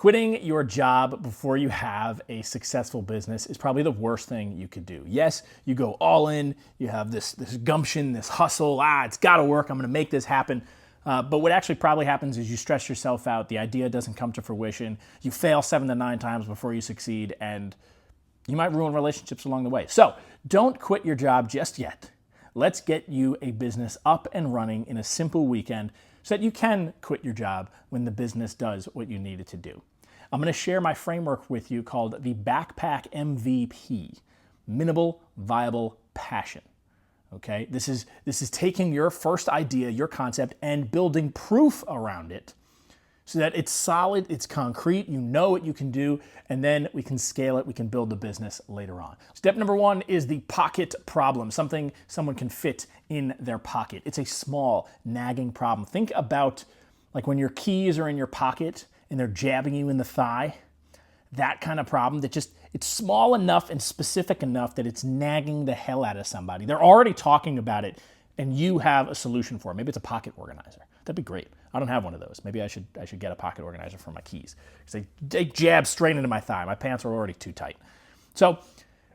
Quitting your job before you have a successful business is probably the worst thing you could do. Yes, you go all in, you have this gumption, this hustle, it's gotta work, I'm gonna make this happen. But what actually probably happens is you stress yourself out, the idea doesn't come to fruition, you fail 7 to 9 times before you succeed, and you might ruin relationships along the way. So don't quit your job just yet. Let's get you a business up and running in a simple weekend so that you can quit your job when the business does what you need it to do. I'm going to share my framework with you called the Backpack MVP, Minimal Viable Passion. Okay, this is taking your first idea, your concept, and building proof around it so that it's solid, it's concrete, you know what you can do, and then we can scale it, we can build the business later on. Step number 1 is the pocket problem, something someone can fit in their pocket. It's a small, nagging problem. Think about like when your keys are in your pocket and they're jabbing you in the thigh, that kind of problem that just, it's small enough and specific enough that it's nagging the hell out of somebody. They're already talking about it and you have a solution for it. Maybe it's a pocket organizer. That'd be great. I don't have one of those. Maybe I should get a pocket organizer for my keys because they jab straight into my thigh. My pants are already too tight. So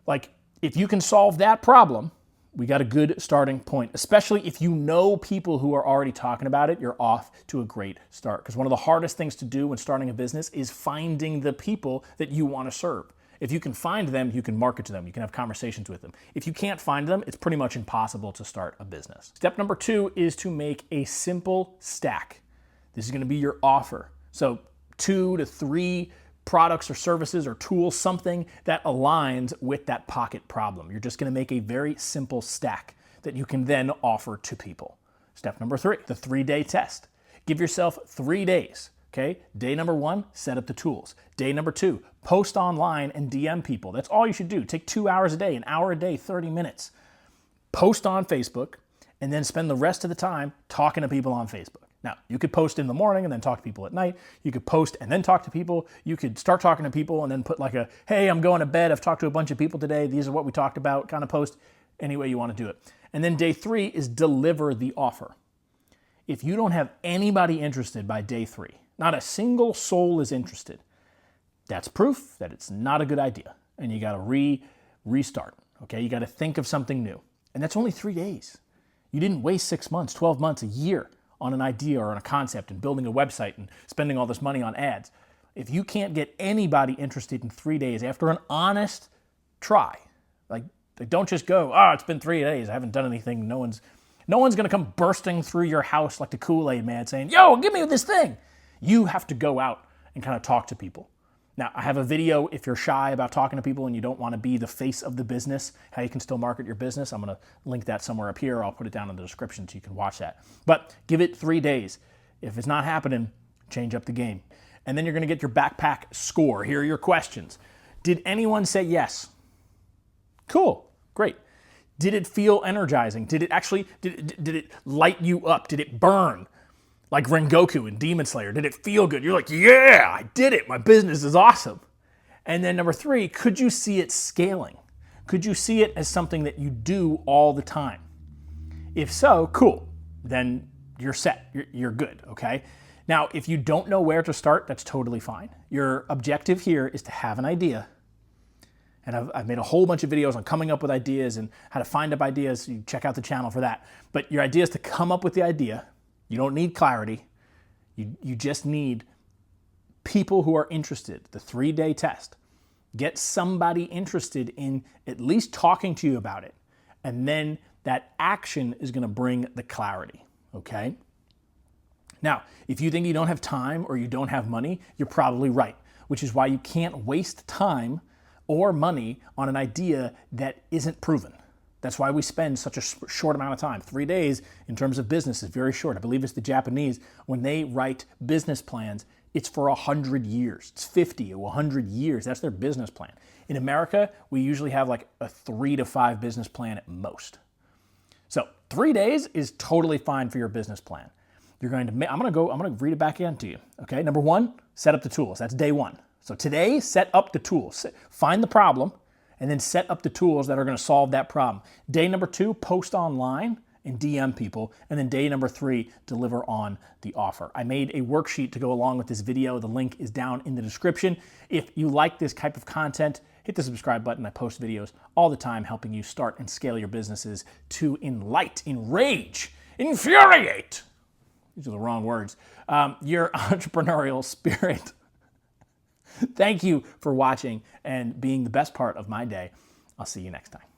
like if you can solve that problem, we got a good starting point, especially if you know people who are already talking about it, you're off to a great start. Because one of the hardest things to do when starting a business is finding the people that you want to serve. If you can find them, you can market to them, you can have conversations with them. If you can't find them, it's pretty much impossible to start a business. Step number 2 is to make a simple stack. This is going to be your offer. So 2 to 3 products or services or tools, something that aligns with that pocket problem. You're just going to make a very simple stack that you can then offer to people. Step number 3, the 3-day test. Give yourself 3 days. Okay, day number 1, set up the tools. Day number 2, post online and DM people. That's all you should do. Take 2 hours a day, an hour a day, 30 minutes. Post on Facebook and then spend the rest of the time talking to people on Facebook. Now, you could post in the morning and then talk to people at night. You could post and then talk to people. You could start talking to people and then put like a, hey, I'm going to bed. I've talked to a bunch of people today. These are what we talked about kind of post any way you want to do it. And then day 3 is deliver the offer. If you don't have anybody interested by day 3, not a single soul is interested, that's proof that it's not a good idea. And you got to restart. Okay, you got to think of something new. And that's only 3 days. You didn't waste 6 months, 12 months, a year on an idea or on a concept and building a website and spending all this money on ads. If you can't get anybody interested in 3 days after an honest try, like don't just go, it's been 3 days, I haven't done anything. No one's going to come bursting through your house like the Kool-Aid man saying, yo, give me this thing. You have to go out and kind of talk to people. Now, I have a video if you're shy about talking to people and you don't want to be the face of the business, how you can still market your business. I'm going to link that somewhere up here. I'll put it down in the description so you can watch that. But give it 3 days. If it's not happening, change up the game. And then you're going to get your backpack score. Here are your questions. Did anyone say yes? Cool, great. Did it feel energizing? Did it light you up? Did it burn? Like Rengoku in Demon Slayer, did it feel good? You're like, yeah, I did it. My business is awesome. And then number 3, could you see it scaling? Could you see it as something that you do all the time? If so, cool. Then you're set. You're good, okay? Now, if you don't know where to start, that's totally fine. Your objective here is to have an idea. And I've made a whole bunch of videos on coming up with ideas and how to find up ideas. You check out the channel for that. But your idea is to come up with the idea. You don't need clarity. You just need people who are interested. The 3-day test. Get somebody interested in at least talking to you about it. And then that action is going to bring the clarity. Okay? Now, if you think you don't have time or you don't have money, you're probably right. Which is why you can't waste time or money on an idea that isn't proven. That's why we spend such a short amount of time. 3 days in terms of business is very short. I believe it's the Japanese. When they write business plans, it's for 100 years. It's 50 or 100 years. That's their business plan. In America, we usually have like a 3 to 5 business plan at most. So 3 days is totally fine for your business plan. You're going to, I'm going to read it back again to you. Okay, number 1, set up the tools. That's day 1. So today, set up the tools. Find the problem and then set up the tools that are going to solve that problem. Day number 2, post online and DM people. And then day number 3, deliver on the offer. I made a worksheet to go along with this video. The link is down in the description. If you like this type of content, hit the subscribe button. I post videos all the time helping you start and scale your businesses to enrage, infuriate. These are the wrong words. Your entrepreneurial spirit. Thank you for watching and being the best part of my day. I'll see you next time.